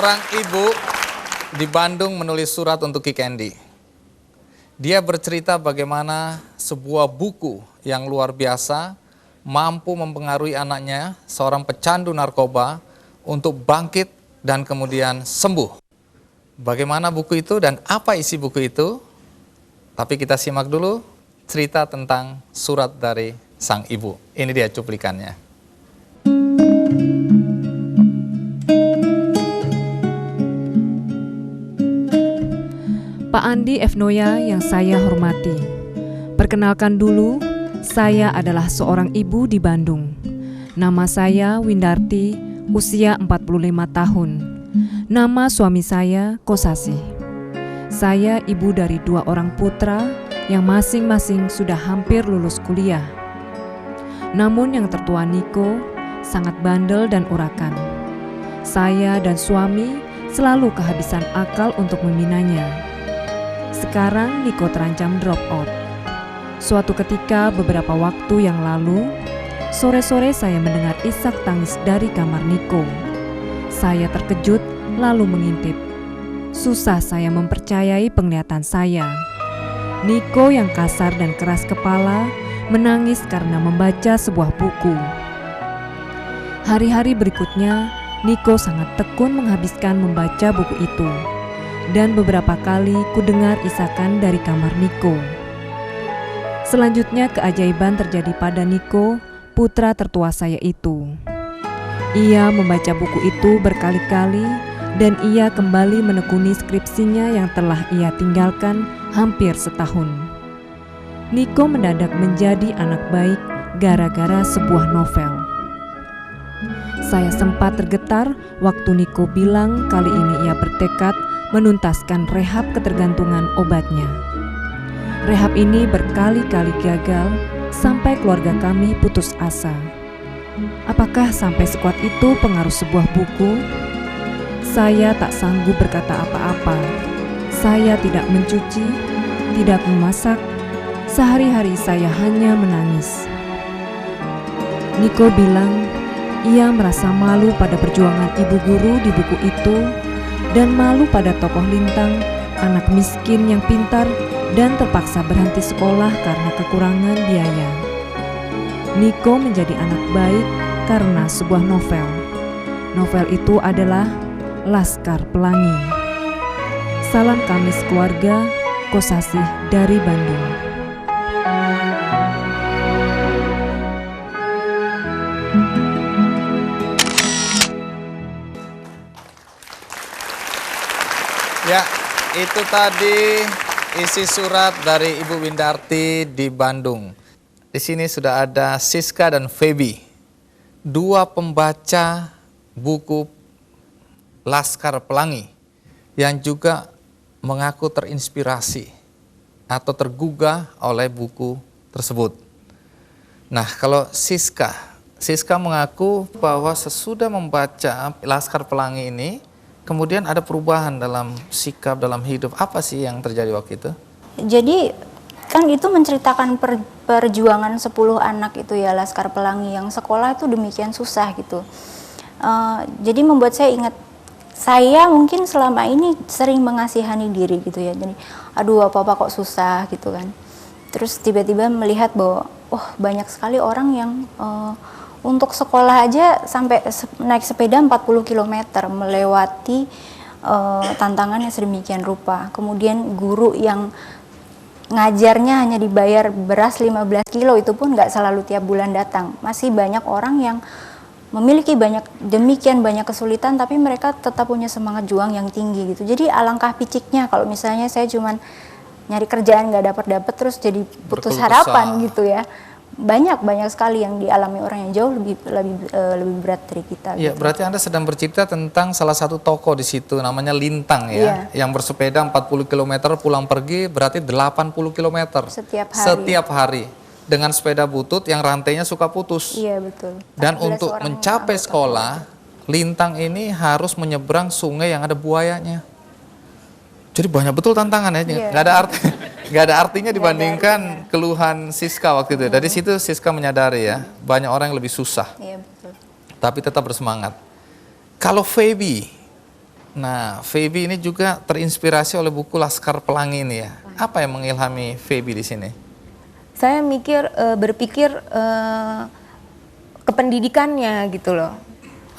seorang ibu di Bandung menulis surat untuk Ki Candy. Dia bercerita bagaimana sebuah buku yang luar biasa mampu mempengaruhi anaknya, seorang pecandu narkoba, untuk bangkit dan kemudian sembuh. Bagaimana buku itu dan apa isi buku itu? Tapi kita simak dulu cerita tentang surat dari sang ibu. Ini dia cuplikannya. Pak Andi F. Noya yang saya hormati. Perkenalkan dulu, saya adalah seorang ibu di Bandung. Nama saya Windarti, usia 45 tahun. Nama suami saya Kosasih. Saya ibu dari 2 orang putra yang masing-masing sudah hampir lulus kuliah. Namun yang tertua Niko sangat bandel dan urakan. Saya dan suami selalu kehabisan akal untuk membinanya. Sekarang Niko terancam drop out. Suatu ketika beberapa waktu yang lalu, sore-sore saya mendengar isak tangis dari kamar Niko. Saya terkejut lalu mengintip. Susah saya mempercayai penglihatan saya. Niko yang kasar dan keras kepala menangis karena membaca sebuah buku. Hari-hari berikutnya, Niko sangat tekun menghabiskan membaca buku itu. Dan beberapa kali kudengar isakan dari kamar Niko. Selanjutnya keajaiban terjadi pada Niko, putra tertua saya itu. Ia membaca buku itu berkali-kali dan ia kembali menekuni skripsinya yang telah ia tinggalkan hampir setahun. Niko mendadak menjadi anak baik gara-gara sebuah novel. Saya sempat tergetar waktu Niko bilang kali ini ia bertekad menuntaskan rehab ketergantungan obatnya. Rehab ini berkali-kali gagal sampai keluarga kami putus asa. Apakah sampai sekuat itu pengaruh sebuah buku? Saya tak sanggup berkata apa-apa. Saya tidak mencuci, tidak memasak. Sehari-hari saya hanya menangis. Niko bilang ia merasa malu pada perjuangan ibu guru di buku itu dan malu pada tokoh Lintang, anak miskin yang pintar dan terpaksa berhenti sekolah karena kekurangan biaya. Niko menjadi anak baik karena sebuah novel. Novel itu adalah Laskar Pelangi. Salam Kamis keluarga, Kosasih dari Bandung. Ya, itu tadi isi surat dari Ibu Windarti di Bandung. Di sini sudah ada Siska dan Feby, 2 pembaca buku Laskar Pelangi yang juga mengaku terinspirasi atau tergugah oleh buku tersebut. Nah, kalau Siska mengaku bahwa sesudah membaca Laskar Pelangi ini, kemudian ada perubahan dalam sikap, dalam hidup. Apa sih yang terjadi waktu itu? Jadi kan itu menceritakan perjuangan 10 anak itu ya, Laskar Pelangi, yang sekolah itu demikian susah gitu. Jadi membuat saya ingat, saya mungkin selama ini sering mengasihani diri gitu ya. Jadi aduh apa-apa kok susah gitu kan. Terus tiba-tiba melihat bahwa banyak sekali orang yang untuk sekolah aja sampai naik sepeda 40 km melewati tantangan yang sedemikian rupa. Kemudian guru yang ngajarnya hanya dibayar beras 15 kilo itu pun nggak selalu tiap bulan datang. Masih banyak orang yang memiliki demikian banyak kesulitan tapi mereka tetap punya semangat juang yang tinggi gitu. Jadi alangkah piciknya kalau misalnya saya cuman nyari kerjaan nggak dapat terus jadi putus harapan gitu ya. Banyak sekali yang dialami orang yang jauh lebih berat dari kita. Iya, gitu. Berarti Anda sedang bercerita tentang salah satu tokoh di situ namanya Lintang ya, yang bersepeda 40 km pulang pergi berarti 80 km setiap hari dengan sepeda butut yang rantainya suka putus. Iya, betul. Dan untuk mencapai sekolah, Lintang ini harus menyeberang sungai yang ada buayanya. Jadi banyak betul tantangannya, nggak ada artinya dibandingkan keluhan Siska waktu itu. Dari situ Siska menyadari ya, banyak orang yang lebih susah, iya, betul. tapi tetap bersemangat. Kalau Feby, Nah, Feby ini juga terinspirasi oleh buku Laskar Pelangi ini ya. Apa yang mengilhami Feby di sini? Saya berpikir ke pendidikannya gitu loh.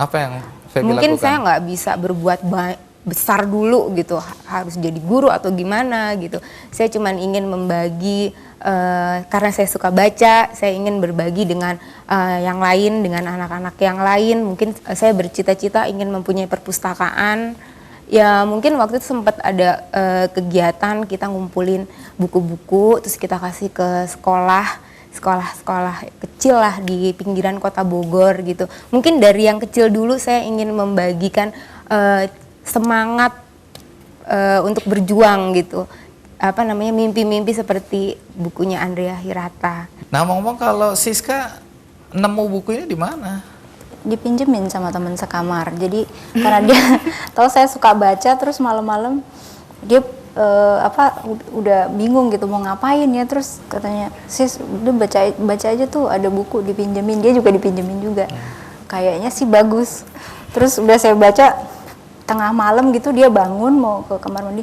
Apa yang Feby Mungkin lakukan? saya nggak bisa berbuat besar dulu gitu, harus jadi guru atau gimana gitu. Saya cuma ingin membagi, karena saya suka baca, saya ingin berbagi dengan yang lain, dengan anak-anak yang lain. Mungkin saya bercita-cita ingin mempunyai perpustakaan. Ya mungkin waktu itu sempat ada kegiatan kita ngumpulin buku-buku, terus kita kasih ke sekolah-sekolah kecil lah di pinggiran kota Bogor gitu. Mungkin dari yang kecil dulu saya ingin membagikan semangat untuk berjuang gitu. Apa namanya, mimpi-mimpi seperti bukunya Andrea Hirata. Nah, ngomong kalau Siska nemu buku ini di mana? Dipinjemin sama teman sekamar. Jadi karena dia tahu saya suka baca, terus malam-malam dia udah bingung gitu mau ngapain ya, terus katanya, "Sis, udah baca aja tuh, ada buku," dipinjemin. Dia juga dipinjemin juga. Kayaknya sih bagus. Terus udah saya baca, tengah malam gitu dia bangun mau ke kamar mandi.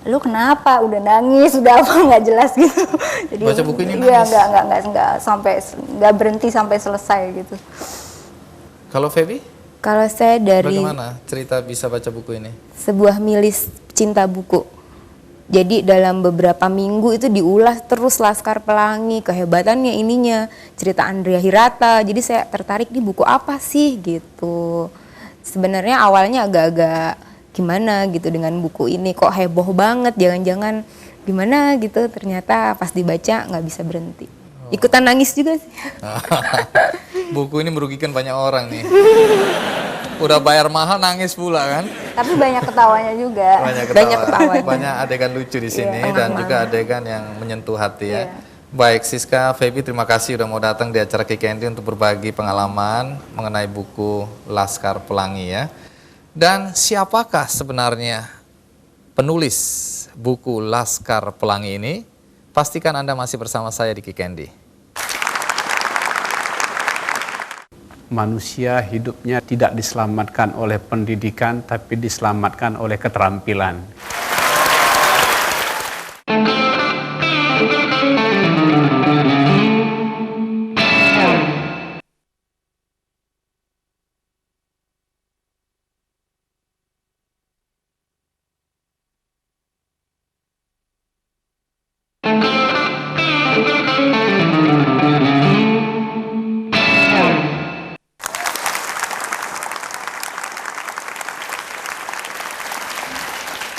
"Lu kenapa?" Udah nangis, udah apa nggak jelas gitu. Jadi Baca buku ini iya, nangis? nggak berhenti sampai selesai gitu. Kalau Feby? Kalau saya dari Bagaimana cerita bisa baca buku ini? sebuah milis cinta buku. Jadi dalam beberapa minggu itu diulas terus Laskar Pelangi, kehebatannya ininya, cerita Andrea Hirata. Jadi saya tertarik, di buku apa sih gitu. Sebenarnya awalnya agak-agak gimana gitu dengan buku ini, kok heboh banget, jangan-jangan gimana gitu. Ternyata pas dibaca nggak bisa berhenti. Ikutan nangis juga sih. Buku ini merugikan banyak orang nih. Udah bayar mahal nangis pula kan? Tapi banyak ketawanya juga. Banyak ketawanya. Banyak adegan lucu di sini Iya, dan juga adegan yang menyentuh hati ya. Iya. Baik, Siska, Feby, terima kasih udah mau datang di acara Kikendi untuk berbagi pengalaman mengenai buku Laskar Pelangi ya. Dan siapakah sebenarnya penulis buku Laskar Pelangi ini? Pastikan Anda masih bersama saya di Kikendi. Manusia hidupnya tidak diselamatkan oleh pendidikan, tapi diselamatkan oleh keterampilan.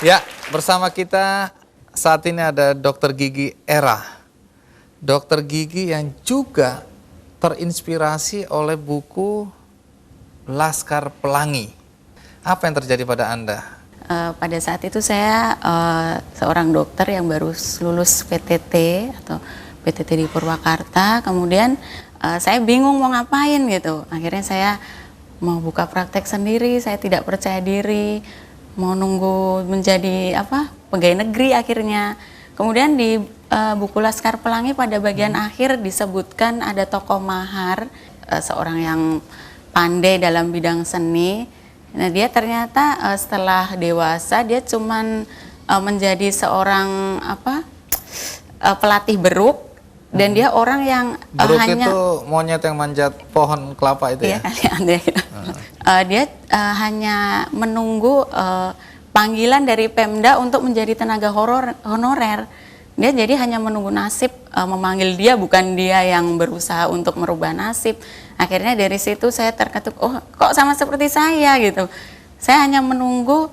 Ya, bersama kita saat ini ada Dr. Gigi Era. Dr. Gigi yang juga terinspirasi oleh buku Laskar Pelangi. Apa yang terjadi pada Anda? Pada saat itu saya seorang dokter yang baru lulus PTT atau PTT di Purwakarta. Kemudian saya bingung mau ngapain gitu. Akhirnya saya mau buka praktek sendiri, saya tidak percaya diri. Mau nunggu menjadi pegawai negeri akhirnya. Kemudian di buku Laskar Pelangi pada bagian akhir disebutkan ada tokoh mahar, seorang yang pandai dalam bidang seni. Nah dia ternyata setelah dewasa dia cuman menjadi seorang pelatih beruk. Dan dia orang yang Beruk hanya itu monyet yang manjat pohon kelapa itu ya? Iya kali ada gitu. Dia hanya menunggu panggilan dari Pemda untuk menjadi tenaga honorer. Dia jadi hanya menunggu nasib memanggil dia, bukan dia yang berusaha untuk merubah nasib. Akhirnya dari situ saya terketuk, oh kok sama seperti saya gitu. Saya hanya menunggu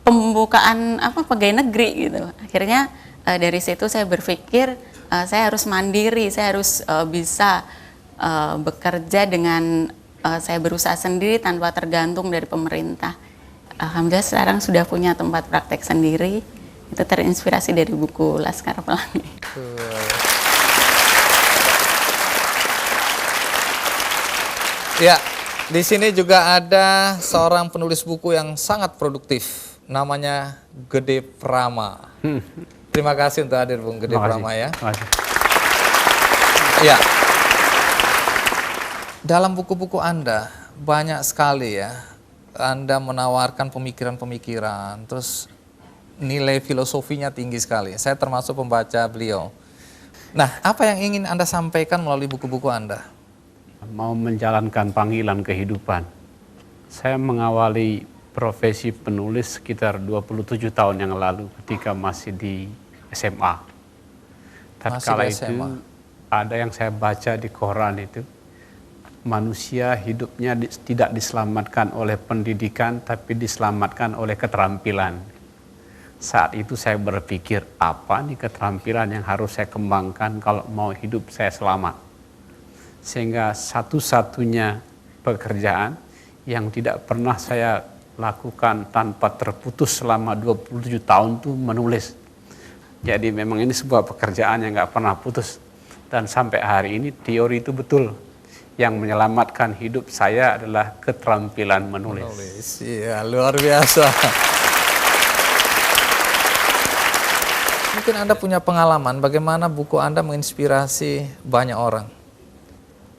pembukaan pegawai negeri gitu. Akhirnya dari situ saya berpikir saya harus mandiri, saya harus bisa bekerja dengan saya berusaha sendiri tanpa tergantung dari pemerintah. Alhamdulillah sekarang sudah punya tempat praktek sendiri. Itu terinspirasi dari buku Laskar Pelangi. Ya, di sini juga ada seorang penulis buku yang sangat produktif. Namanya Gede Prama. Terima kasih untuk hadir Bung Gede Prama ya. Terima kasih. Ya. Dalam buku-buku Anda banyak sekali ya Anda menawarkan pemikiran-pemikiran, terus nilai filosofinya tinggi sekali. Saya termasuk pembaca beliau. Nah, apa yang ingin Anda sampaikan melalui buku-buku Anda? Mau menjalankan panggilan kehidupan. Saya mengawali profesi penulis sekitar 27 tahun yang lalu ketika masih di SMA. Tatkala itu ada yang saya baca di koran itu, manusia hidupnya tidak diselamatkan oleh pendidikan tapi diselamatkan oleh keterampilan. Saat itu saya berpikir, apa nih keterampilan yang harus saya kembangkan kalau mau hidup saya selamat. Sehingga satu-satunya pekerjaan yang tidak pernah saya lakukan tanpa terputus selama 27 tahun itu menulis. Jadi memang ini sebuah pekerjaan yang nggak pernah putus. Dan sampai hari ini teori itu betul. Yang menyelamatkan hidup saya adalah keterampilan menulis. Iya, luar biasa. Mungkin Anda punya pengalaman bagaimana buku Anda menginspirasi banyak orang.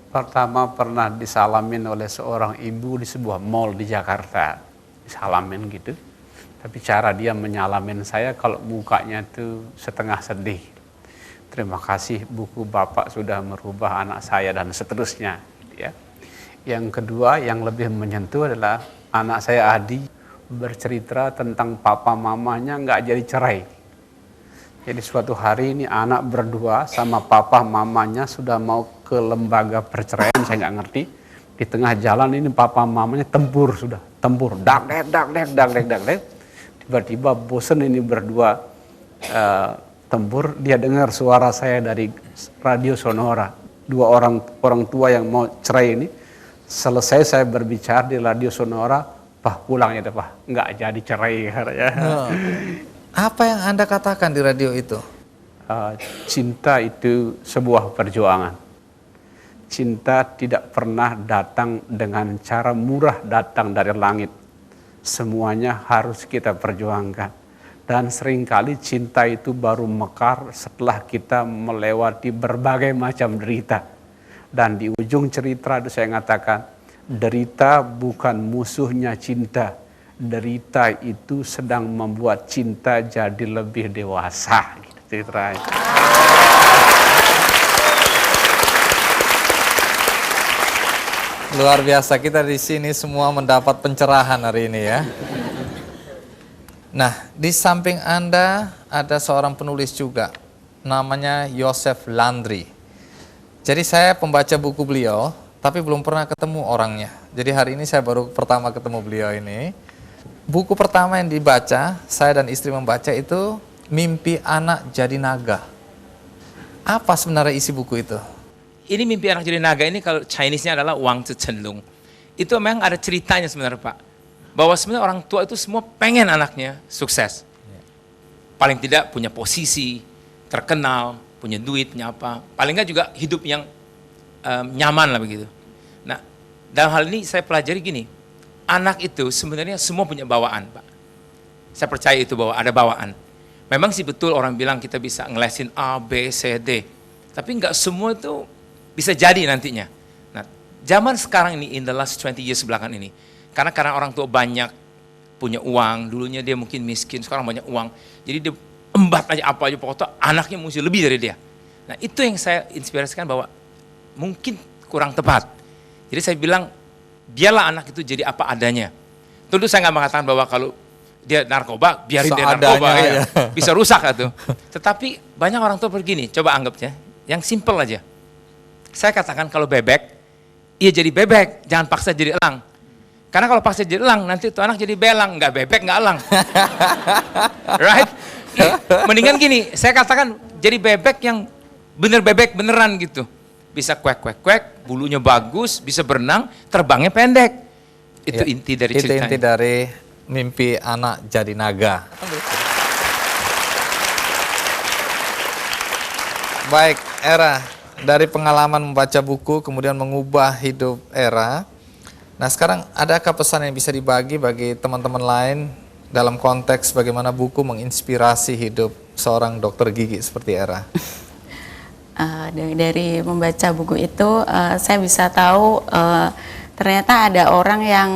Pertama pernah disalamin oleh seorang ibu di sebuah mall di Jakarta. Disalamin gitu. Tapi cara dia menyalamin saya kalau mukanya itu setengah sedih. Terima kasih buku Bapak sudah merubah anak saya dan seterusnya. Ya. Yang kedua yang lebih menyentuh adalah anak saya Adi bercerita tentang papa mamanya nggak jadi cerai. Jadi suatu hari ini anak berdua sama papa mamanya sudah mau ke lembaga perceraian, saya nggak ngerti. Di tengah jalan ini papa mamanya tempur sudah, tempur, dak dek. Tiba-tiba bosen ini berdua tempur, dia dengar suara saya dari radio Sonora. Dua orang tua yang mau cerai ini, selesai saya berbicara di radio Sonora, Pak pulang ya Pak, nggak jadi cerai katanya. Apa yang Anda katakan di radio itu? Cinta itu sebuah perjuangan. Cinta tidak pernah datang dengan cara murah datang dari langit. Semuanya harus kita perjuangkan. Dan seringkali cinta itu baru mekar setelah kita melewati berbagai macam derita. Dan di ujung cerita itu saya mengatakan, derita bukan musuhnya cinta. Derita itu sedang membuat cinta jadi lebih dewasa. Gitu ceritanya. Luar biasa, kita di sini semua mendapat pencerahan hari ini ya. Nah, di samping Anda ada seorang penulis juga, namanya Joseph Landry. Jadi saya pembaca buku beliau, tapi belum pernah ketemu orangnya. Jadi hari ini saya baru pertama ketemu beliau ini. Buku pertama yang dibaca, saya dan istri membaca itu Mimpi Anak Jadi Naga. Apa sebenarnya isi buku itu? Ini Mimpi Anak Jadi Naga ini kalau Chinese-nya adalah Wang Zi Chenlong. Itu memang ada ceritanya sebenarnya Pak. Bahwa sebenarnya orang tua itu semua pengen anaknya sukses. Paling tidak punya posisi, terkenal, punya duit, punya apa. Paling nggak juga hidup yang nyaman lah begitu. Nah, dalam hal ini saya pelajari gini. Anak itu sebenarnya semua punya bawaan, Pak. Saya percaya itu bahwa ada bawaan. Memang sih betul orang bilang kita bisa ngelesin A, B, C, D. Tapi nggak semua itu bisa jadi nantinya. Nah, zaman sekarang ini, in the last 20 years belakang ini, karena orang tua banyak punya uang, dulunya dia mungkin miskin, sekarang banyak uang. Jadi dia embat aja apa aja, pokoknya anaknya mesti lebih dari dia. Nah, itu yang saya inspirasikan bahwa mungkin kurang tepat. Jadi saya bilang, biarlah anak itu jadi apa adanya. Tentu saya nggak mengatakan bahwa kalau dia narkoba, biarin dia narkoba ya. Bisa rusak itu. Tetapi banyak orang tua begini, coba anggap ya, yang simple aja. Saya katakan kalau bebek, iya jadi bebek, jangan paksa jadi elang. Karena kalau paksa jadi elang, nanti tuh anak jadi belang, nggak bebek, nggak elang. Right? Mendingan gini, saya katakan jadi bebek yang bener bebek beneran gitu. Bisa kuek, bulunya bagus, bisa berenang, terbangnya pendek. Itu Ya, inti dari itu ceritanya. inti dari Mimpi Anak Jadi Naga. Baik, Era, dari pengalaman membaca buku kemudian mengubah hidup Era. Nah, sekarang adakah pesan yang bisa dibagi bagi teman-teman lain dalam konteks bagaimana buku menginspirasi hidup seorang dokter gigi seperti Era? Dari membaca buku itu saya bisa tahu ternyata ada orang yang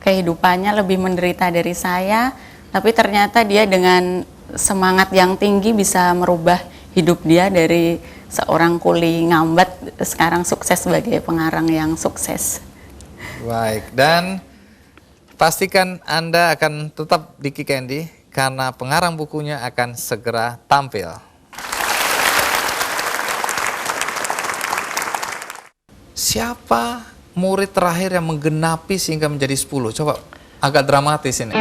kehidupannya lebih menderita dari saya, tapi ternyata dia dengan semangat yang tinggi bisa merubah hidup dia dari seorang kuli ngambat sekarang sukses sebagai pengarang yang sukses. Baik, dan pastikan Anda akan tetap di Ki Candy karena pengarang bukunya akan segera tampil. Siapa murid terakhir yang menggenapi sehingga menjadi 10? Coba agak dramatis ini.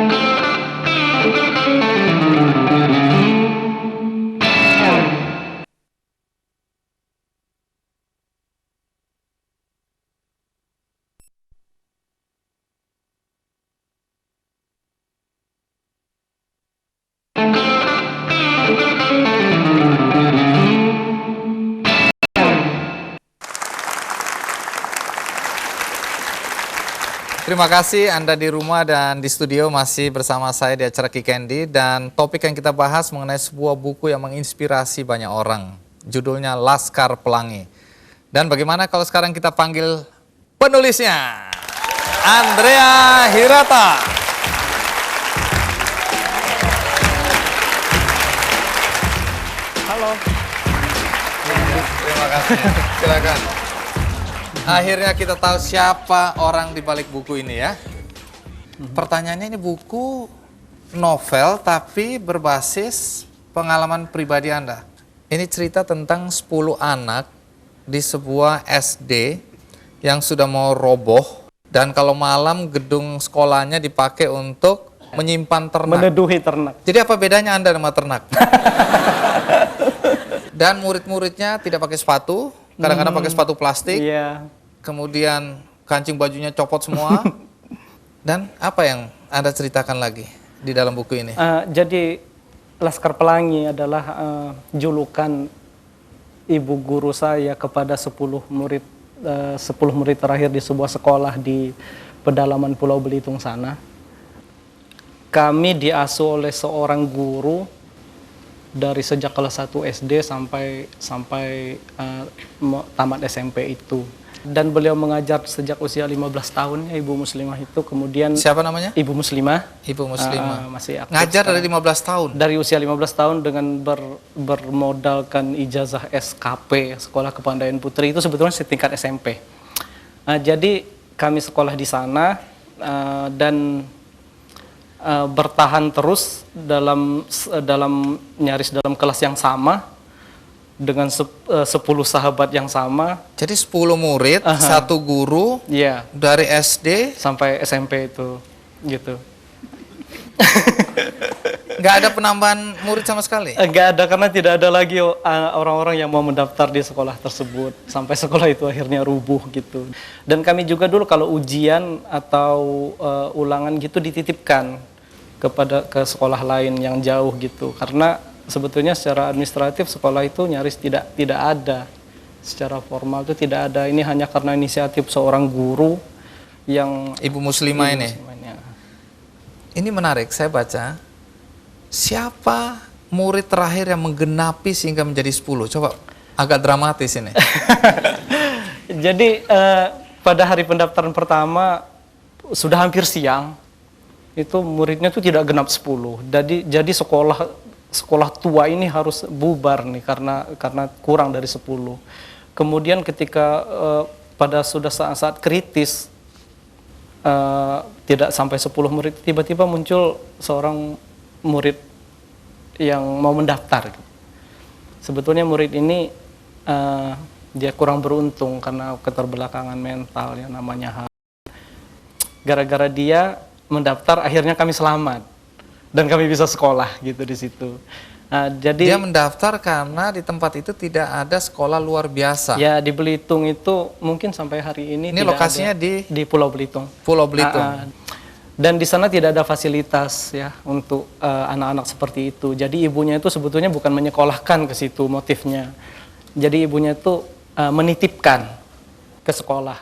Terima kasih Anda di rumah dan di studio masih bersama saya di acara Ki Candy, dan topik yang kita bahas mengenai sebuah buku yang menginspirasi banyak orang. Judulnya Laskar Pelangi. Dan bagaimana kalau sekarang kita panggil penulisnya, Andrea Hirata. Halo. Terima kasih. Silakan. Akhirnya kita tahu siapa orang di balik buku ini ya. Pertanyaannya, ini buku novel tapi berbasis pengalaman pribadi Anda. Ini cerita tentang 10 anak di sebuah SD yang sudah mau roboh, dan kalau malam gedung sekolahnya dipakai untuk menyimpan ternak. Meneduhi ternak. Jadi apa bedanya Anda sama ternak? Dan murid-muridnya tidak pakai sepatu, kadang-kadang pakai sepatu plastik. Iya. Kemudian kancing bajunya copot semua. Dan apa yang Anda ceritakan lagi di dalam buku ini? Jadi Laskar Pelangi adalah julukan ibu guru saya kepada 10 murid terakhir di sebuah sekolah di pedalaman Pulau Belitung sana. Kami diasuh oleh seorang guru dari sejak kelas 1 SD sampai tamat SMP itu. Dan beliau mengajar sejak usia 15 tahun ya, Ibu Muslimah itu. Kemudian Siapa namanya? Ibu Muslimah. Ibu Muslimah. Masih aktif Ngajar dari sekarang. 15 tahun. Dari usia 15 tahun dengan bermodalkan ijazah SKP, Sekolah Kepandaian Putri, itu sebetulnya setingkat SMP. Jadi kami sekolah di sana dan bertahan terus dalam nyaris dalam kelas yang sama dengan 10 sahabat yang sama. Jadi 10 murid, satu guru, Iya, dari SD. sampai SMP itu gitu. Nggak ada penambahan murid sama sekali? Enggak ada, karena tidak ada lagi orang-orang yang mau mendaftar di sekolah tersebut. Sampai sekolah itu akhirnya rubuh gitu. Dan kami juga dulu kalau ujian atau ulangan gitu dititipkan ke sekolah lain yang jauh gitu. Karena sebetulnya secara administratif sekolah itu nyaris tidak ada. Secara formal itu tidak ada. Ini hanya karena inisiatif seorang guru yang Ibu Muslimah ini. Muslimahnya. Ini menarik, saya baca. Siapa murid terakhir yang menggenapi sehingga menjadi 10? Coba agak dramatis ini. Jadi pada hari pendaftaran pertama sudah hampir siang, itu muridnya tuh tidak genap 10. Jadi sekolah tua ini harus bubar nih karena kurang dari 10. Kemudian ketika pada sudah saat kritis tidak sampai 10 murid, tiba-tiba muncul seorang murid yang mau mendaftar. Sebetulnya murid ini dia kurang beruntung karena keterbelakangan mental yang namanya. Gara-gara dia mendaftar, akhirnya kami selamat dan kami bisa sekolah gitu di situ. Jadi dia mendaftar karena di tempat itu tidak ada sekolah luar biasa. ya di Belitung itu mungkin sampai hari ini Ini tidak lokasinya ada, di Pulau Belitung. Pulau Belitung. Dan di sana tidak ada fasilitas ya untuk anak-anak seperti itu. Jadi ibunya itu sebetulnya bukan menyekolahkan ke situ motifnya. Jadi ibunya itu menitipkan ke sekolah.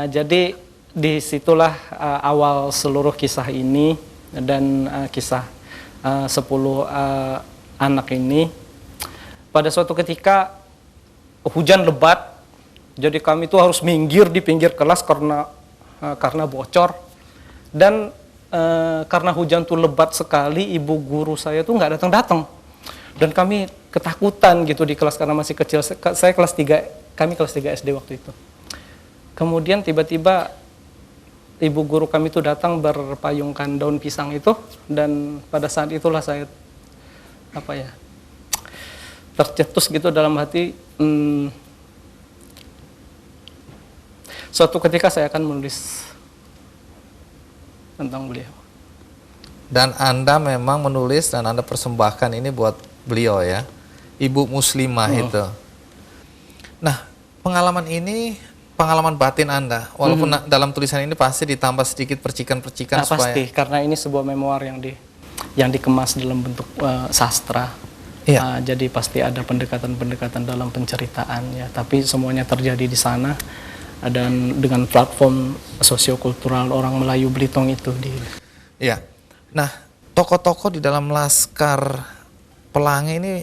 Jadi disitulah awal seluruh kisah ini dan kisah 10 anak ini. Pada suatu ketika hujan lebat, jadi kami itu harus minggir di pinggir kelas karena bocor. Dan karena hujan tuh lebat sekali, ibu guru saya tuh nggak datang-datang. Dan kami ketakutan gitu di kelas karena masih kecil. Saya kelas 3, kami kelas 3 SD waktu itu. Kemudian tiba-tiba ibu guru kami itu datang berpayungkan daun pisang itu, dan pada saat itulah saya tercetus gitu dalam hati. Suatu ketika saya akan menulis tentang beliau. Dan Anda memang menulis dan Anda persembahkan ini buat beliau ya, Ibu Muslimah itu. Nah, pengalaman ini pengalaman batin Anda, walaupun dalam tulisan ini pasti ditambah sedikit percikan-percikan supaya... Pasti, karena ini sebuah memoir yang dikemas dalam bentuk sastra. Iya. Jadi pasti ada pendekatan-pendekatan dalam penceritaan ya, tapi semuanya terjadi di sana, dan dengan platform sosiokultural orang Melayu Belitung itu Iya. Nah, tokoh-tokoh di dalam Laskar Pelangi ini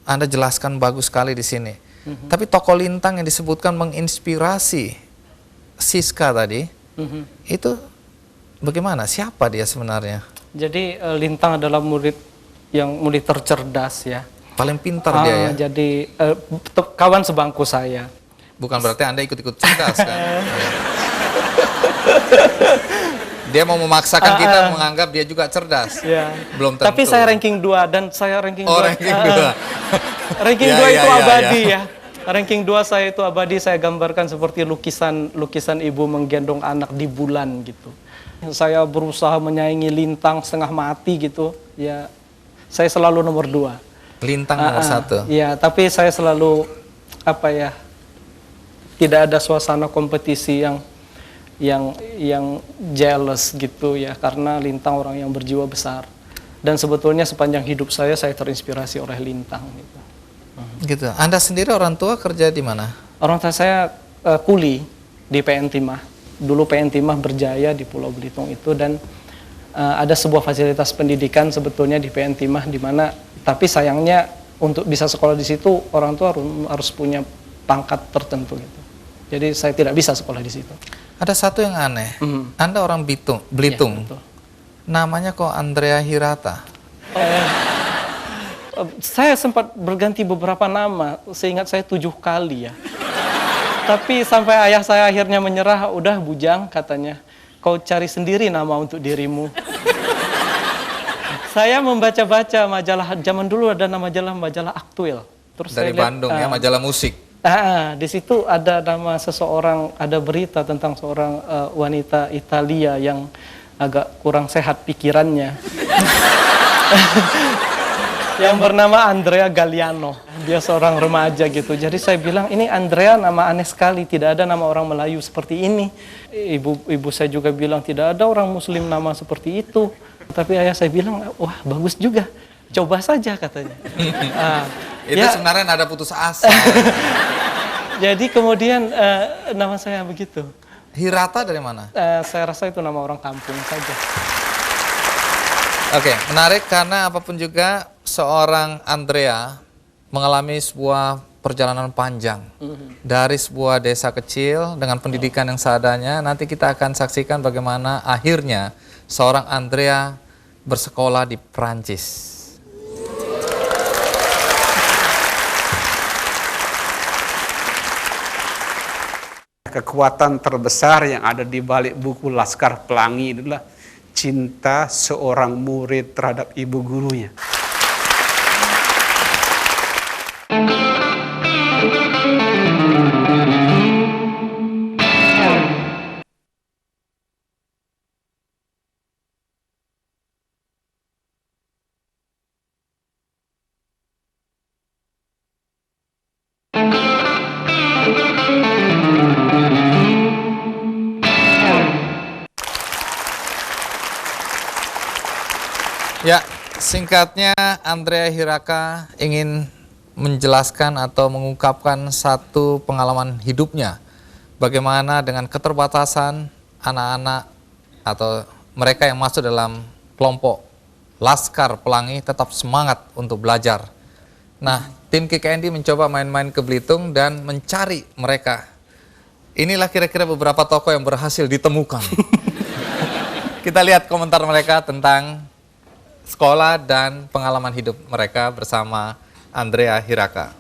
Anda jelaskan bagus sekali di sini. Tapi tokoh Lintang yang disebutkan menginspirasi Siska tadi, itu bagaimana? Siapa dia sebenarnya? Jadi Lintang adalah murid tercerdas ya. Paling pintar dia ya? Jadi kawan sebangku saya. Bukan berarti Anda ikut-ikut cerdas kan? Dia mau memaksakan kita menganggap dia juga cerdas. Ya. Belum tentu. Tapi saya ranking 2 dan saya ranking 2. Oh, ranking 2. Ranking 2 itu abadi ya. Ranking 2 saya itu abadi, saya gambarkan seperti lukisan ibu menggendong anak di bulan gitu. Saya berusaha menyaingi Lintang setengah mati gitu. Ya, saya selalu nomor 2. Lintang nomor 1. Ya, tapi saya selalu tidak ada suasana kompetisi yang jealous gitu ya, karena Lintang orang yang berjiwa besar. Dan sebetulnya sepanjang hidup saya terinspirasi oleh Lintang gitu. Gitu. Anda sendiri orang tua kerja di mana? Orang tua saya kuli di PN Timah. Dulu PN Timah berjaya di Pulau Belitung itu, dan ada sebuah fasilitas pendidikan sebetulnya di PN Timah di mana, tapi sayangnya untuk bisa sekolah di situ orang tua harus punya pangkat tertentu gitu. Jadi saya tidak bisa sekolah di situ. Ada satu yang aneh. Anda orang Belitung. Ya, betul. Namanya kok Andrea Hirata? Saya sempat berganti beberapa nama, seingat saya 7 kali ya. Tapi sampai ayah saya akhirnya menyerah, udah Bujang katanya, kau cari sendiri nama untuk dirimu. Saya membaca-baca majalah, zaman dulu ada majalah Aktuil. Terus dari saya lihat, Bandung ya, majalah musik. Di situ ada nama seseorang, ada berita tentang seorang wanita Italia yang agak kurang sehat pikirannya. Yang bernama Andrea Galliano. Dia seorang remaja gitu. Jadi saya bilang, ini Andrea nama aneh sekali, tidak ada nama orang Melayu seperti ini. Ibu saya juga bilang tidak ada orang Muslim nama seperti itu. Tapi ayah saya bilang, wah bagus juga, coba saja katanya. Itu ya, sebenarnya ada putus asa. Jadi kemudian nama saya begitu. Hirata dari mana? Saya rasa itu nama orang kampung saja. Oke, menarik karena apapun juga seorang Andrea mengalami sebuah perjalanan panjang dari sebuah desa kecil dengan pendidikan yang seadanya. Nanti kita akan saksikan bagaimana akhirnya seorang Andrea bersekolah di Prancis. Kekuatan terbesar yang ada di balik buku Laskar Pelangi adalah cinta seorang murid terhadap ibu gurunya. Ya, singkatnya Andrea Hirata ingin menjelaskan atau mengungkapkan satu pengalaman hidupnya. Bagaimana dengan keterbatasan anak-anak atau mereka yang masuk dalam kelompok Laskar Pelangi tetap semangat untuk belajar. Nah, tim KKND mencoba main-main ke Belitung dan mencari mereka. Inilah kira-kira beberapa tokoh yang berhasil ditemukan. Kita lihat komentar mereka tentang sekolah dan pengalaman hidup mereka bersama Andrea Hiraka.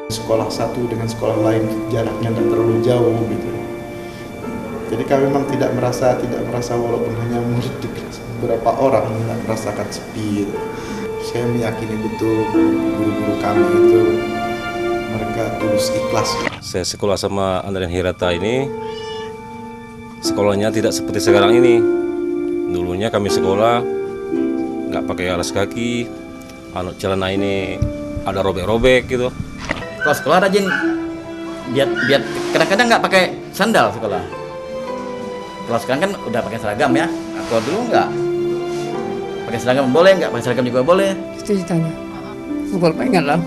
Sekolah satu dengan sekolah lain jaraknya tidak terlalu jauh gitu. Jadi kami memang tidak merasa walaupun hanya murid di kelas beberapa orang tidak merasakan sepi gitu. Saya meyakini betul guru-guru kami itu mereka tulus ikhlas. Saya sekolah sama Andrea Hirata ini, sekolahnya tidak seperti sekarang ini. Dulunya kami sekolah nggak pakai alas kaki, celana ini ada robek-robek gitu. Kalau sekolah rajin, biar kadang-kadang nggak pakai sandal sekolah. Kalau sekarang kan udah pakai seragam ya. Kalau dulu nggak pakai seragam boleh, nggak pakai seragam juga boleh. Ceritanya, sekolah pengen lah,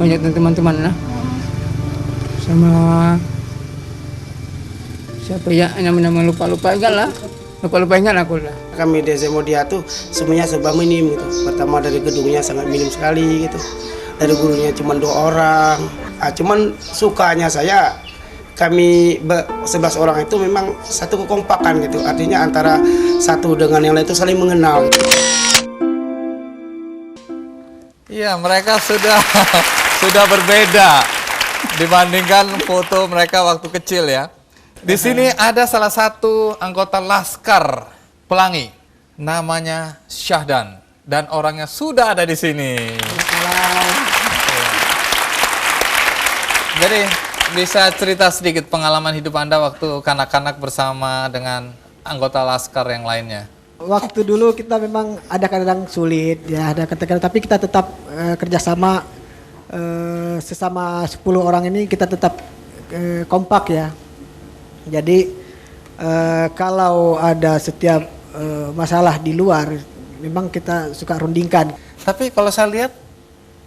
banyak teman-teman lah, sama siapa ya nama-nama lupa ingat lah. Lupa ingat aku lah. Kami di Zemodia tuh semuanya serba minim gitu. Pertama dari gedungnya sangat minim sekali gitu. Dari gurunya cuma 2 orang. Cuman sukanya saya kami 11 orang itu memang satu kekompakan gitu. Artinya antara satu dengan yang lain itu saling mengenal. Iya, mereka sudah berbeda dibandingkan foto mereka waktu kecil ya. Di sini ada salah satu anggota Laskar Pelangi, namanya Syahdan, dan orangnya sudah ada di sini. Jadi bisa cerita sedikit pengalaman hidup Anda waktu kanak-kanak bersama dengan anggota Laskar yang lainnya. Waktu dulu kita memang ada kadang sulit ya, ada kadang, tapi kita tetap kerjasama sesama 10 orang ini kita tetap kompak ya. Jadi kalau ada setiap masalah di luar, memang kita suka rundingkan. Tapi kalau saya lihat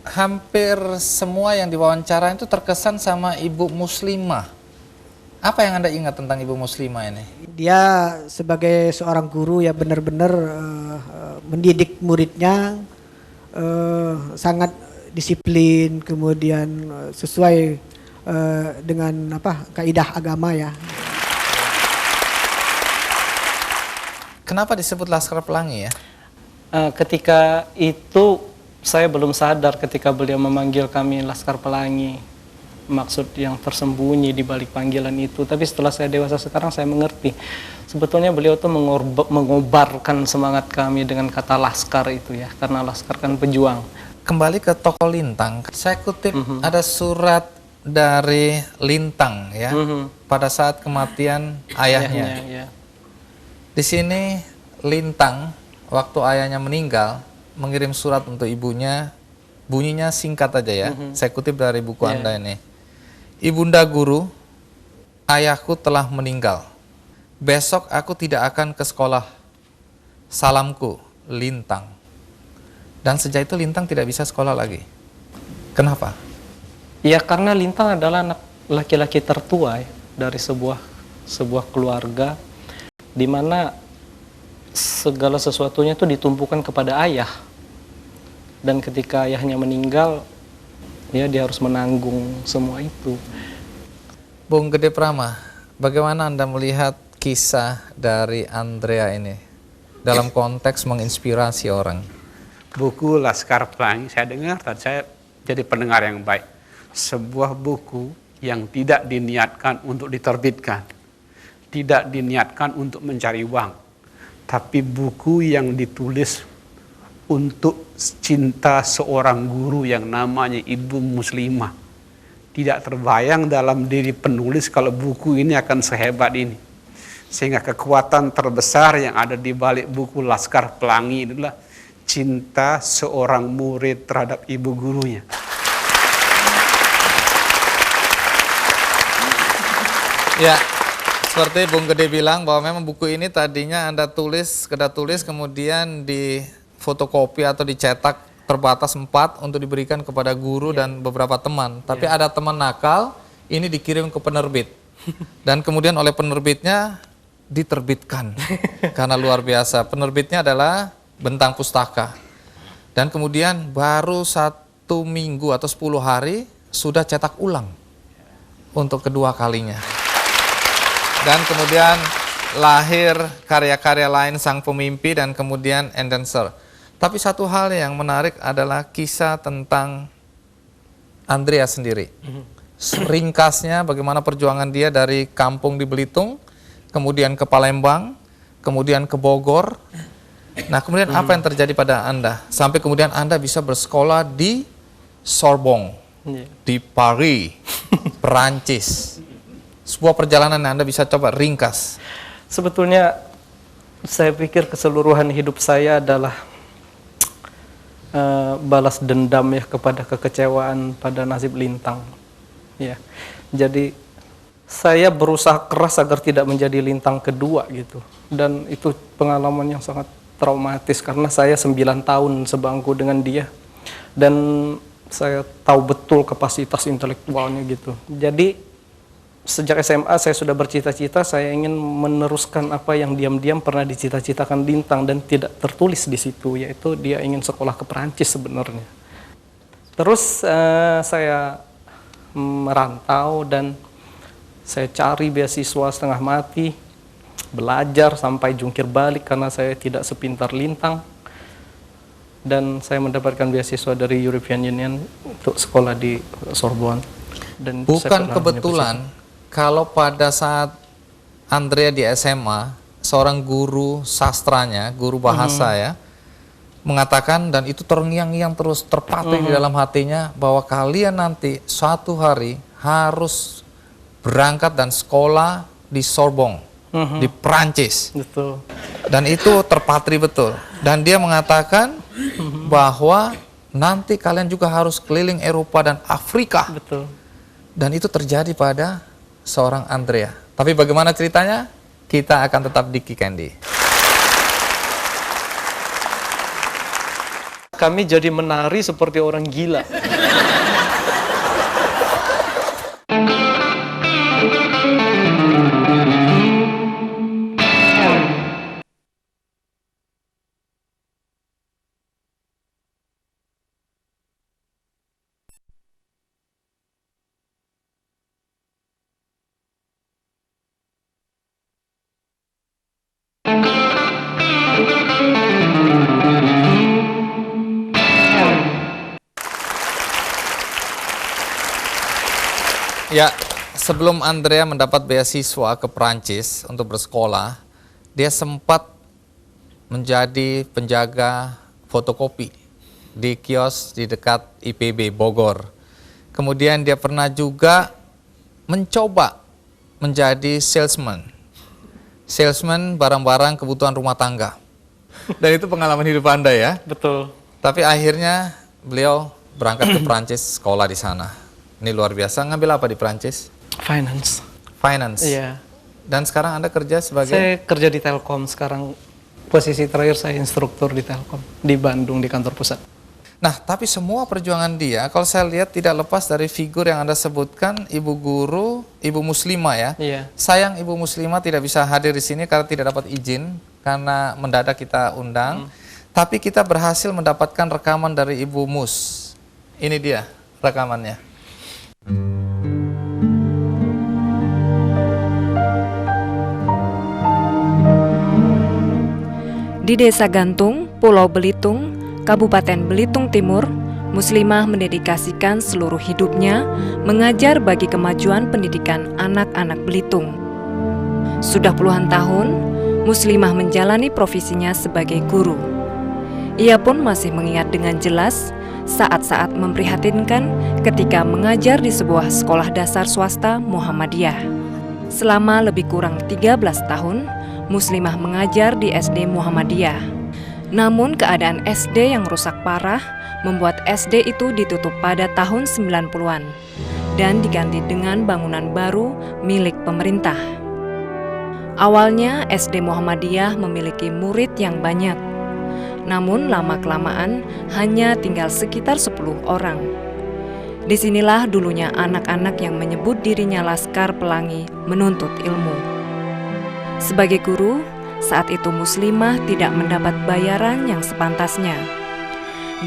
hampir semua yang diwawancara itu terkesan sama ibu muslimah. Apa yang Anda ingat tentang ibu muslimah ini? Dia sebagai seorang guru ya benar-benar mendidik muridnya sangat disiplin, kemudian sesuai dengan kaidah agama ya. Kenapa disebut Laskar Pelangi ya? Ketika itu saya belum sadar ketika beliau memanggil kami Laskar Pelangi, maksud yang tersembunyi di balik panggilan itu. Tapi setelah saya dewasa sekarang saya mengerti. Sebetulnya beliau tuh mengobarkan semangat kami dengan kata Laskar itu ya, karena Laskar kan pejuang. Kembali ke tokoh Lintang, saya kutip ada surat dari Lintang ya, pada saat kematian ayahnya. Ya. Di sini Lintang waktu ayahnya meninggal mengirim surat untuk ibunya, bunyinya singkat aja ya. Saya kutip dari buku Anda ini. Ibunda guru, ayahku telah meninggal. Besok aku tidak akan ke sekolah. Salamku, Lintang. Dan sejak itu Lintang tidak bisa sekolah lagi. Kenapa? Ya karena Lintang adalah anak laki-laki tertua ya, dari sebuah keluarga di mana segala sesuatunya itu ditumpukan kepada ayah. Dan ketika ayahnya meninggal, ya dia harus menanggung semua itu. Bung Gede Prama, bagaimana Anda melihat kisah dari Andrea ini dalam konteks menginspirasi orang? Buku Laskar Pelangi saya dengar dan saya jadi pendengar yang baik. Sebuah buku yang tidak diniatkan untuk diterbitkan, tidak diniatkan untuk mencari uang, tapi buku yang ditulis untuk cinta seorang guru yang namanya Ibu Muslimah. Tidak terbayang dalam diri penulis kalau buku ini akan sehebat ini. Sehingga kekuatan terbesar yang ada di balik buku Laskar Pelangi adalah cinta seorang murid terhadap ibu gurunya. Ya, seperti Bung Gede bilang bahwa memang buku ini tadinya Anda tulis, kemudian di fotokopi atau dicetak terbatas 4 untuk diberikan kepada guru dan beberapa teman. Tapi ada teman nakal, ini dikirim ke penerbit. Dan kemudian oleh penerbitnya diterbitkan. Karena luar biasa. Penerbitnya adalah Bentang Pustaka. Dan kemudian baru 1 minggu atau 10 hari sudah cetak ulang untuk kedua kalinya. Dan kemudian lahir karya-karya lain Sang Pemimpi dan kemudian Endancer. Tapi satu hal yang menarik adalah kisah tentang Andrea sendiri. Ringkasnya bagaimana perjuangan dia dari kampung di Belitung, kemudian ke Palembang, kemudian ke Bogor. Nah, kemudian apa yang terjadi pada Anda? Sampai kemudian Anda bisa bersekolah di Sorbonne, di Paris, Perancis. Sebuah perjalanan yang Anda bisa coba ringkas. Sebetulnya saya pikir keseluruhan hidup saya adalah balas dendam ya kepada kekecewaan pada nasib Lintang. Ya, jadi saya berusaha keras agar tidak menjadi Lintang kedua gitu. Dan itu pengalaman yang sangat traumatis karena saya 9 tahun sebangku dengan dia. Dan saya tahu betul kapasitas intelektualnya gitu. Jadi sejak SMA saya sudah bercita-cita saya ingin meneruskan apa yang diam-diam pernah dicita-citakan Lintang dan tidak tertulis di situ, yaitu dia ingin sekolah ke Perancis sebenarnya. Terus saya merantau dan saya cari beasiswa setengah mati, belajar sampai jungkir balik karena saya tidak sepintar Lintang. Dan saya mendapatkan beasiswa dari European Union untuk sekolah di Sorbonne. Dan bukan kebetulan kalau pada saat Andrea di SMA, seorang guru sastranya, guru bahasa ya, mengatakan dan itu terngiang-ngiang terus terpatri di dalam hatinya bahwa kalian nanti suatu hari harus berangkat dan sekolah di Sorbonne, di Prancis. Betul. Dan itu terpatri betul. Dan dia mengatakan bahwa nanti kalian juga harus keliling Eropa dan Afrika. Betul. Dan itu terjadi pada seorang Andrea. Tapi bagaimana ceritanya? Kita akan tetap di Kikendi. Kami jadi menari seperti orang gila. Ya, sebelum Andrea mendapat beasiswa ke Prancis untuk bersekolah, dia sempat menjadi penjaga fotokopi di kios di dekat IPB Bogor. Kemudian dia pernah juga mencoba menjadi salesman barang-barang kebutuhan rumah tangga. Dan itu pengalaman hidup Anda ya? Betul. Tapi akhirnya beliau berangkat ke Prancis, sekolah di sana. Ini luar biasa. Ngambil apa di Prancis? Finance. Finance? Iya. Dan sekarang Anda kerja sebagai? Saya kerja di Telkom sekarang. Posisi terakhir saya instruktur di Telkom, di Bandung, di kantor pusat. Nah, tapi semua perjuangan dia, kalau saya lihat tidak lepas dari figur yang Anda sebutkan, ibu guru, ibu muslimah ya. Iya. Sayang ibu muslimah tidak bisa hadir di sini karena tidak dapat izin, karena mendadak kita undang. Tapi kita berhasil mendapatkan rekaman dari Ibu Mus. Ini dia rekamannya. Di Desa Gantung, Pulau Belitung, Kabupaten Belitung Timur, Muslimah mendedikasikan seluruh hidupnya mengajar bagi kemajuan pendidikan anak-anak Belitung. Sudah puluhan tahun, Muslimah menjalani profesinya sebagai guru. Ia pun masih mengingat dengan jelas saat-saat memprihatinkan ketika mengajar di sebuah sekolah dasar swasta Muhammadiyah. Selama lebih kurang 13 tahun, Muslimah mengajar di SD Muhammadiyah. Namun keadaan SD yang rusak parah membuat SD itu ditutup pada tahun 90-an dan diganti dengan bangunan baru milik pemerintah. Awalnya SD Muhammadiyah memiliki murid yang banyak. Namun lama-kelamaan hanya tinggal sekitar 10 orang. Disinilah dulunya anak-anak yang menyebut dirinya Laskar Pelangi menuntut ilmu. Sebagai guru, saat itu Muslimah tidak mendapat bayaran yang sepantasnya.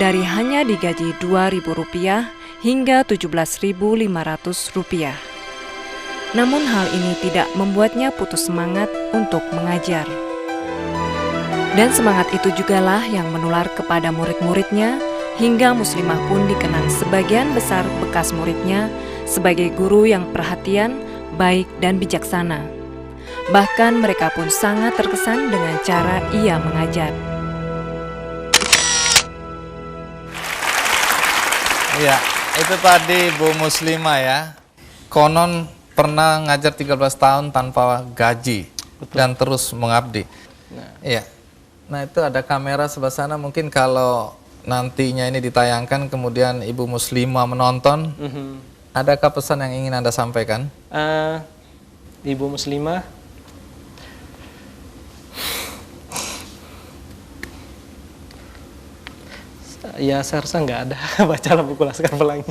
Dari hanya digaji Rp2.000 hingga Rp17.500. Namun hal ini tidak membuatnya putus semangat untuk mengajar. Dan semangat itu jugalah yang menular kepada murid-muridnya, hingga Muslimah pun dikenang sebagian besar bekas muridnya sebagai guru yang perhatian, baik dan bijaksana. Bahkan mereka pun sangat terkesan dengan cara ia mengajar. Iya, itu tadi Bu Muslimah ya. Konon pernah ngajar 13 tahun tanpa gaji. Betul. Dan terus mengabdi. Iya. Nah, itu ada kamera sebelah sana, mungkin kalau nantinya ini ditayangkan kemudian Ibu Muslimah menonton, adakah pesan yang ingin Anda sampaikan? Ibu Muslimah, ya saya rasa nggak ada. Bacalah buku Laskar Pelangi.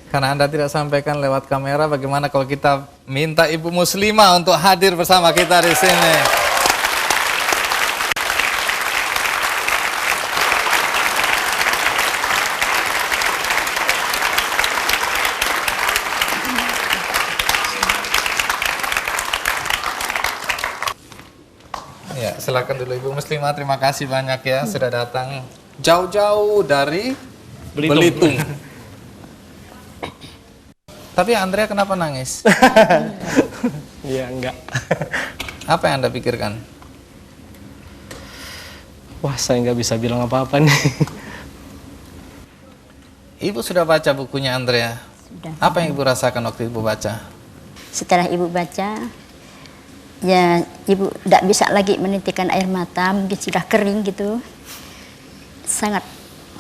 Karena Anda tidak sampaikan lewat kamera, bagaimana kalau kita minta Ibu Muslimah untuk hadir bersama kita di sini? Ya, silakan dulu Ibu Muslimah. Terima kasih banyak ya sudah datang jauh-jauh dari Belitung. Tapi Andrea kenapa nangis? Iya, enggak. Apa yang Anda pikirkan? Wah, saya nggak bisa bilang apa-apa nih. Ibu sudah baca bukunya Andrea? Sudah. Apa yang Ibu rasakan waktu Ibu baca? Setelah Ibu baca, ya Ibu tidak bisa lagi menitikkan air mata, mungkin sudah kering gitu. Sangat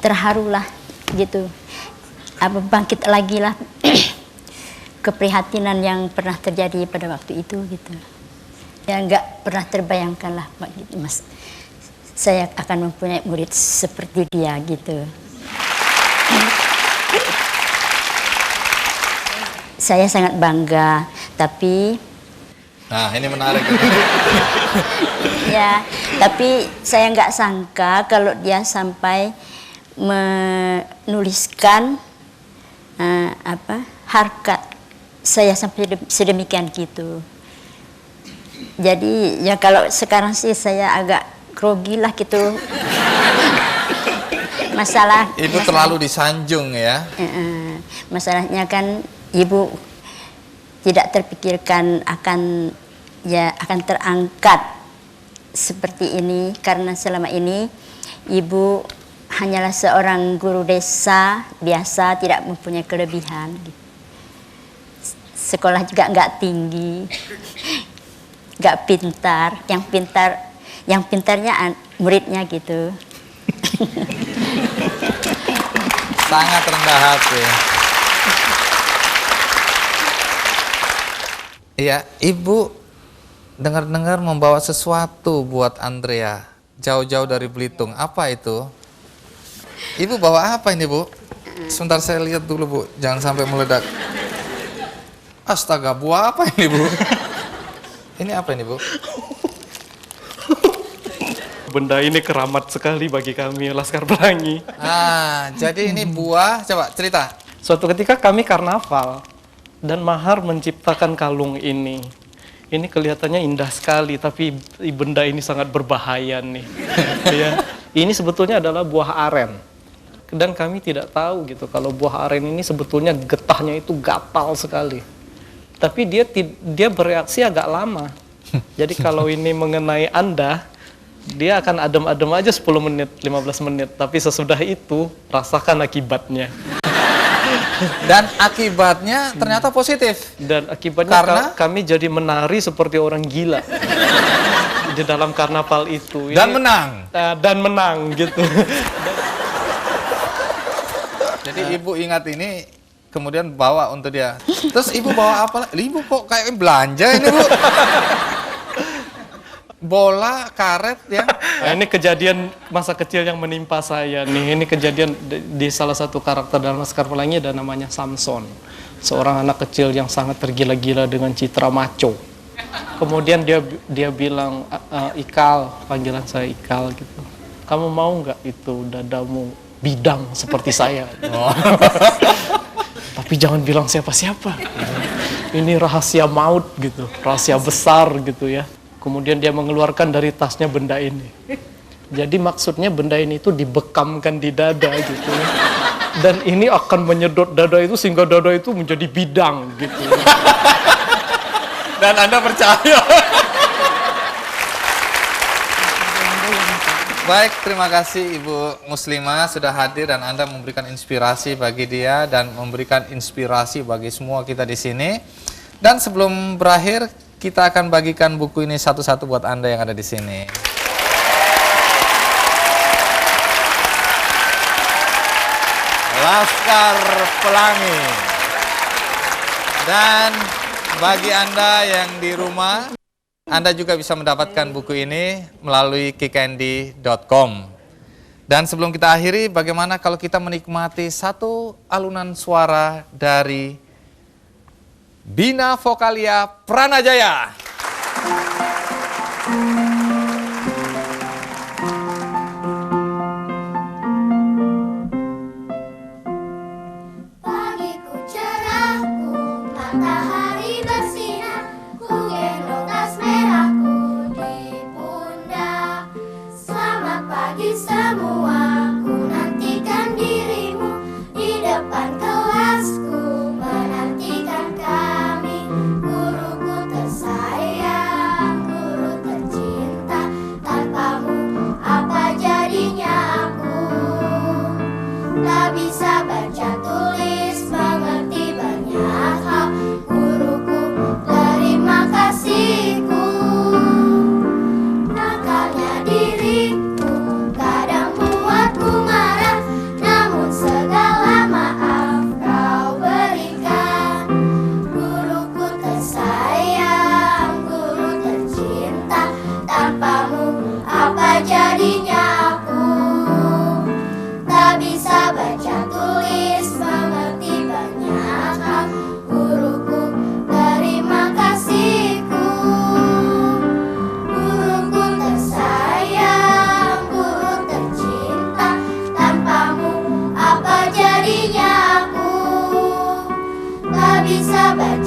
terharu lah gitu. Bangkit lagi lah keprihatinan yang pernah terjadi pada waktu itu gitu. Ya nggak pernah terbayangkan lah gitu, Mas. Saya akan mempunyai murid seperti dia gitu. Saya sangat bangga, tapi nah ini menarik. ya, tapi saya nggak sangka kalau dia sampai menuliskan harkat saya sampai sedemikian gitu. Jadi ya kalau sekarang sih saya agak grogi lah gitu. Ibu terlalu disanjung ya. Masalahnya kan Ibu tidak terpikirkan akan terangkat seperti ini, karena selama ini Ibu hanyalah seorang guru desa biasa, tidak mempunyai kelebihan. Sekolah juga nggak tinggi, nggak pintar. Yang pintarnya muridnya gitu. Sangat rendah hati. Iya, Ibu dengar-dengar membawa sesuatu buat Andrea jauh-jauh dari Belitung. Apa itu? Ibu bawa apa ini, Bu? Sebentar saya lihat dulu, Bu. Jangan sampai meledak. Astaga, buah apa ini, Bu? Ini apa ini, Bu? Benda ini keramat sekali bagi kami Laskar Pelangi. Jadi ini buah, coba cerita. Suatu ketika kami karnaval dan Mahar menciptakan kalung ini. Ini kelihatannya indah sekali, tapi benda ini sangat berbahaya nih. Ya, ini sebetulnya adalah buah aren. Dan kami tidak tahu gitu kalau buah aren ini sebetulnya getahnya itu gatal sekali. Tapi dia bereaksi agak lama. Jadi kalau ini mengenai Anda, dia akan adem-adem aja 10 menit, 15 menit. Tapi sesudah itu, rasakan akibatnya. Dan akibatnya ternyata positif. Dan akibatnya karena kami jadi menari seperti orang gila. Di dalam karnaval itu. Dan menang. Dan menang gitu. Jadi Ibu ingat ini, kemudian bawa untuk dia. Terus Ibu bawa apa? Ibu kok kayak belanja ini, Bu? Bola, karet ya. Nah, ini kejadian masa kecil yang menimpa saya nih. Ini kejadian di salah satu karakter dalam Laskar Pelangi, ada namanya Samson. Seorang anak kecil yang sangat tergila-gila dengan citra maco. Kemudian dia bilang, Ikal, panggilan saya Ikal gitu. Kamu mau nggak itu dadamu bidang seperti saya? Oh. Tapi jangan bilang siapa-siapa. ini rahasia maut gitu, rahasia besar gitu ya. Kemudian dia mengeluarkan dari tasnya benda ini. Jadi maksudnya benda ini itu dibekamkan di dada gitu ya. Dan ini akan menyedot dada itu sehingga dada itu menjadi bidang gitu ya. Dan Anda percaya? Baik, terima kasih Ibu Muslimah sudah hadir dan Anda memberikan inspirasi bagi dia dan memberikan inspirasi bagi semua kita di sini. Dan sebelum berakhir, kita akan bagikan buku ini satu-satu buat Anda yang ada di sini. Laskar Pelangi. Dan bagi Anda yang di rumah, Anda juga bisa mendapatkan buku ini melalui kikandi.com. Dan sebelum kita akhiri, bagaimana kalau kita menikmati satu alunan suara dari Bina Vokalia Pranajaya. Pagiku cerahku, matahari bersinar, ku gendong tas merahku di pundak. Selamat pagi semua, ku nantikan dirimu di depan kelasku, menantikan kami. Guruku tersayang, guru tercinta, tanpamu apa jadinya aku? Tak bisa baca tulis, mengerti banyak hal. Guruku, terima kasihku. Nakalnya diriku kadang buatku marah, namun segala maaf kau berikan. Guruku tersayang, guru tercinta, tanpamu apa jadinya aku? Tak bisa baca tulis, mengerti banyak hal. Guruku, terima kasihku. Guruku tersayang, guru tercinta, tanpamu apa jadinya aku? Tak bisa baca